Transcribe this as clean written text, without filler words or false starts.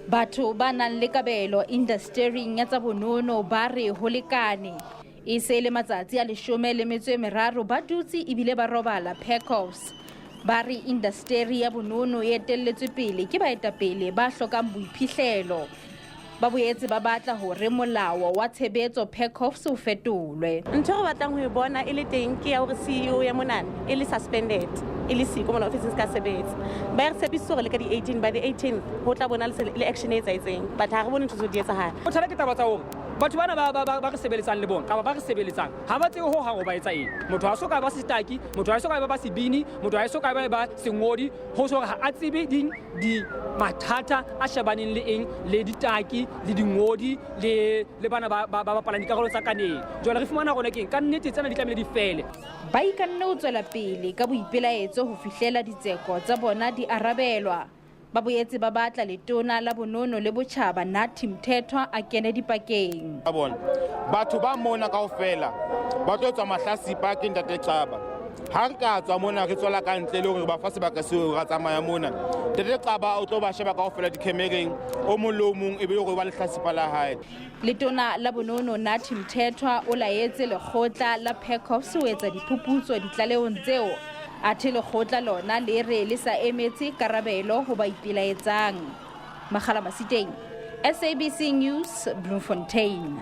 Batho ba nang le kabelo industry-ing ya tsa bonono ba re ho lekane. E se le matsatsi a 13 ba dutse ebile ba robala PACOFS. Ba re industry ya bonono e etelletswe pele ke baetapele ba hlokang boiphihlelo. Ba boetse ba batla hore molao wa tshebetso PACOFS o fetolwe. Ntho re batlang ho e bona e le teng ke ya hore CEO ya monana e le suspended, e le siko mona office ska sebetsa. Ba re tshepiso hore le ka di 18 by the 18 ho tla bona le action e etsaetseng. But ha re bone ntho tse di etsahala. O tshela ke taba tsa hore batho bana ba re sebeletsang le bona kapa ba re sebeletsang ha ba tsebe ho hang o ba etsa eng. Motho ha so ka ba setaki, motho ha so ka ba sebini, motho ha so ka ba sengodi ho so ha a tsebe di mathata a shabaneng le eng le ditaki le dingodi le bana ba bapalang dikarolo tsa kaneng. Jwale re fumana rona keng ka nnete tsena di tlamehile di fele. Ba ikanne ho tswela pele ka boipelaetso ho fihlela ditseko tsa bona di arabelwa. Ba boetse ba batla letona la bonono le botjhaba Nathi Mthethwa a kene dipakeng. Batho ba mona kaofela ba tlo tswa mahlasipa ke Ntate Xaba. Ha re ka tswa mona re tswela ka ntle le hore ba fa sebaka seo ra tsamaya mona. Ntate Xaba o tlo ba sheba kaofela dikhemereng o mong le o mong e be hore ba lehlasipa la hae. Letona la bonono Nathi Mthethwa o laetse lekgotla la PACOFS ho etsa diphuputso ditlalehong tseo. Athe lekgotla lona le re le sa emetse karabelo ho baipelaetsang. Makgala Masiteng, SABC News, Bloemfontein.